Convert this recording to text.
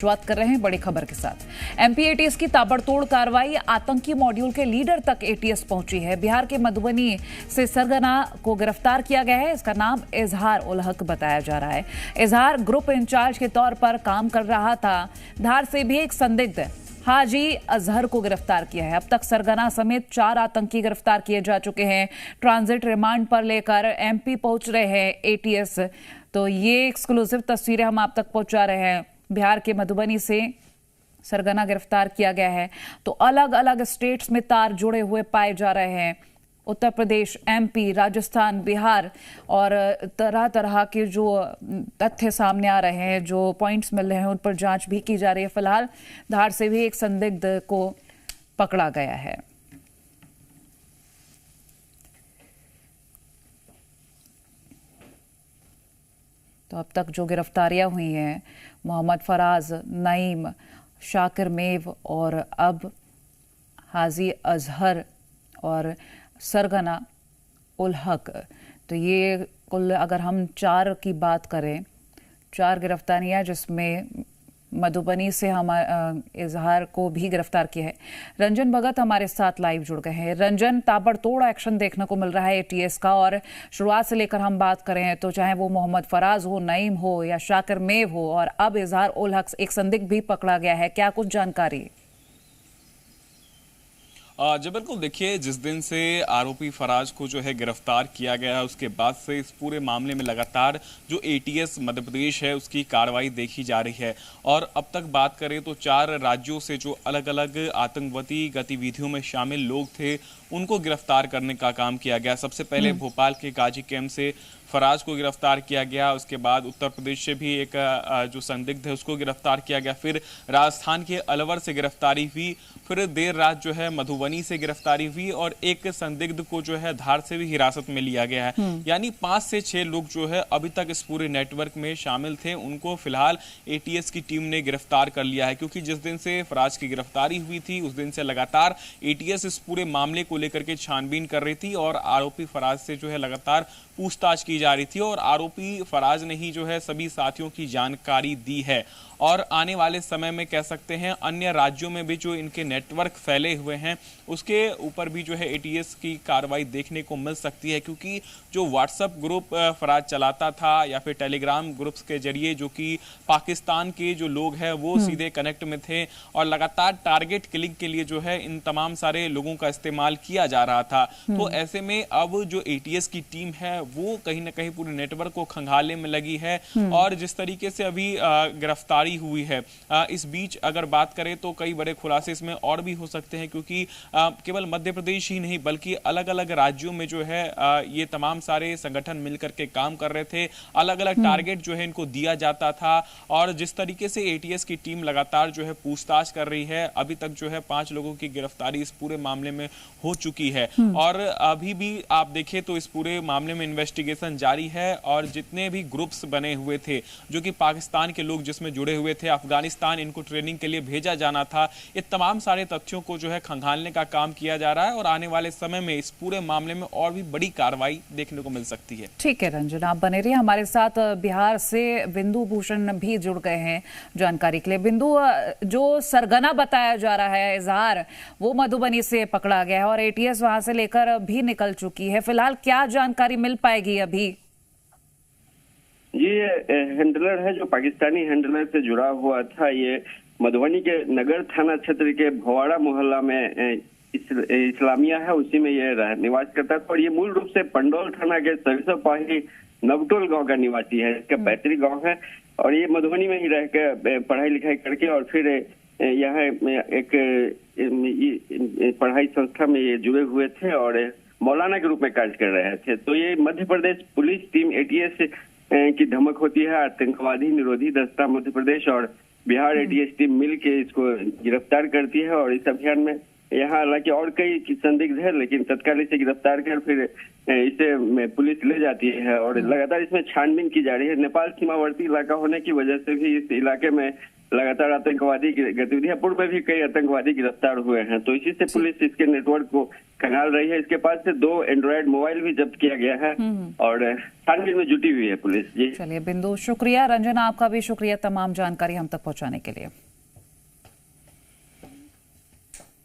शुरुआत कर रहे हैं बड़ी खबर के साथ। एमपी एटीएस की ताबड़तोड़ कार्रवाई, आतंकी मॉड्यूल के लीडर तक एटीएस पहुंची है। बिहार के मधुबनी से सरगना को गिरफ्तार किया गया है। इसका नाम इजहार उल हक बताया जा रहा है। इजहार ग्रुप इंचार्ज के तौर पर काम कर रहा था। धार से भी एक संदिग्ध हाजी अजहर को गिरफ्तार किया है। अब तक सरगना समेत 4 आतंकी गिरफ्तार किए जा चुके हैं। ट्रांजिट रिमांड पर लेकर एमपी पहुंच रहे हैं एटीएस। तो ये एक्सक्लूसिव तस्वीरें हम आप तक पहुंचा रहे हैं। बिहार के मधुबनी से सरगना गिरफ्तार किया गया है। तो अलग अलग स्टेट्स में तार जुड़े हुए पाए जा रहे हैं। उत्तर प्रदेश, एमपी, राजस्थान, बिहार और तरह तरह के जो तथ्य सामने आ रहे हैं, जो पॉइंट्स मिल रहे हैं, उन पर जांच भी की जा रही है। फिलहाल धार से भी एक संदिग्ध को पकड़ा गया है। तो अब तक जो गिरफ्तारियां हुई हैं, मोहम्मद फराज, नईम, शाकिर मेव और अब हाजी अजहर और सरगना उल हक। तो ये कुल अगर हम 4 की बात करें, 4 गिरफ्तारियां, जिसमें मधुबनी से हम इजहार को भी गिरफ्तार किया है। रंजन भगत हमारे साथ लाइव जुड़ गए हैं। रंजन, ताबड़तोड़ एक्शन देखने को मिल रहा है एटीएस का, और शुरुआत से लेकर हम बात करें तो चाहे वो मोहम्मद फराज हो, नईम हो या शाकिर मेव हो, और अब इजहार उल हक एक संदिग्ध भी पकड़ा गया है, क्या कुछ जानकारी? जी बिल्कुल, देखिए, जिस दिन से आरोपी फराज को जो है गिरफ्तार किया गया है, उसके बाद से इस पूरे मामले में लगातार जो एटीएस मध्य प्रदेश है उसकी कार्रवाई देखी जा रही है। और अब तक बात करें तो 4 राज्यों से जो अलग अलग आतंकवादी गतिविधियों में शामिल लोग थे उनको गिरफ्तार करने का काम किया गया। सबसे पहले भोपाल के गाजी कैंप से फराज को गिरफ्तार किया गया। उसके बाद उत्तर प्रदेश से भी एक जो संदिग्ध है उसको गिरफ्तार किया गया। फिर राजस्थान के अलवर से गिरफ्तारी हुई। फिर देर रात जो है मधुबनी से गिरफ्तारी हुई और एक संदिग्ध को जो है धार से भी हिरासत में लिया गया है। यानी 5 से 6 लोग जो है अभी तक इस पूरे नेटवर्क में शामिल थे, उनको फिलहाल एटीएस की टीम ने गिरफ्तार कर लिया है। क्योंकि जिस दिन से फराज की गिरफ्तारी हुई थी उस दिन से लगातार एटीएस इस पूरे मामले को लेकर के छानबीन कर रही थी और आरोपी फराज से जो है लगातार पूछताछ की जा रही थी। और आरोपी फराज ने ही जो है सभी साथियों की जानकारी दी है। और आने वाले समय में कह सकते हैं अन्य राज्यों में भी जो इनके नेटवर्क फैले हुए हैं उसके ऊपर भी जो है एटीएस की कार्रवाई देखने को मिल सकती है। क्योंकि जो व्हाट्सएप ग्रुप फराज चलाता था या फिर टेलीग्राम ग्रुप्स के जरिए जो कि पाकिस्तान के जो लोग हैं वो सीधे कनेक्ट में थे और लगातार टारगेट किलिंग के लिए जो है इन तमाम सारे लोगों का इस्तेमाल किया जा रहा था। तो ऐसे में अब जो एटीएस की टीम है वो कहीं ना कहीं पूरे नेटवर्क को खंगालने में लगी है। और जिस तरीके से अभी गिरफ्तारी हुई है, इस बीच अगर बात करें तो कई बड़े खुलासे इसमें और भी हो सकते हैं। क्योंकि केवल मध्य प्रदेश ही नहीं बल्कि अलग अलग राज्यों में जो है ये तमाम सारे संगठन मिलकर के काम कर रहे थे। अलग अलग टारगेट जो है इनको दिया जाता था। और जिस तरीके से एटीएस की टीम लगातार जो है पूछताछ कर रही है, अभी तक जो है 5 लोगों की गिरफ्तारी इस पूरे मामले में हो चुकी है। और अभी भी आप देखें तो इस पूरे मामले में इन्वेस्टिगेशन जारी है। और जितने भी ग्रुप्स बने हुए थे जो कि पाकिस्तान के लोग जिसमें जुड़े हुए थे, अफगानिस्तान इनको ट्रेनिंग के लिए भेजा जाना था, ये तमाम सारे तथ्यों को जो है खंगालने का काम किया जा रहा है। और आने वाले समय में इस पूरे मामले में और भी बड़ी कार्रवाई देखने को मिल सकती है। ठीक है रंजन, आप बने रहिए हमारे साथ। बिहार से बिंदु भूषण भी जुड़ गए हैं जानकारी के लिए। बिंदु, जो सरगना बताया जा रहा है इजहार, वो मधुबनी से पकड़ा गया है और एटीएस वहां से लेकर भी निकल चुकी है। फिलहाल क्या जानकारी मिल पाएगी अभी? ये हैंडलर है जो पाकिस्तानी हैंडलर से जुड़ा हुआ था। ये मधुबनी के नगर थाना क्षेत्र के भवाड़ा मोहल्ला में इस्लामिया है, उसी में ये निवास करता था। और ये मूल रूप से पंडौल थाना के सरसोपाही नवटोल गांव का निवासी है। इसका पैतृक गांव है और ये मधुबनी में ही रह के पढ़ाई लिखाई करके और फिर यहाँ एक पढ़ाई संस्था में ये जुड़े हुए थे और मौलाना के रूप में कार्य कर रहे थे। तो ये Madhya Pradesh police team ATS की धमक होती है। आतंकवादी निरोधी दस्ता मध्य प्रदेश और बिहार एटीएस टीम मिल के इसको गिरफ्तार करती है। और इस अभियान में यहाँ हालांकि और कई संदिग्ध है, लेकिन तत्काल इसे गिरफ्तार कर फिर इसे पुलिस ले जाती है। और लगातार इसमें छानबीन की जा रही है। नेपाल सीमावर्ती इलाका होने की वजह से भी इस इलाके में लगातार आतंकवादी गतिविधियां, पूर्व में भी कई आतंकवादी गिरफ्तार हुए हैं, तो इसी से पुलिस इसके नेटवर्क को खंगाल रही है। इसके पास से 2 एंड्रॉयड मोबाइल भी जब्त किया गया है और छानबीन में जुटी हुई है पुलिस। जी चलिए बिंदु, शुक्रिया। रंजना, आपका भी शुक्रिया तमाम जानकारी हम तक पहुंचाने के लिए।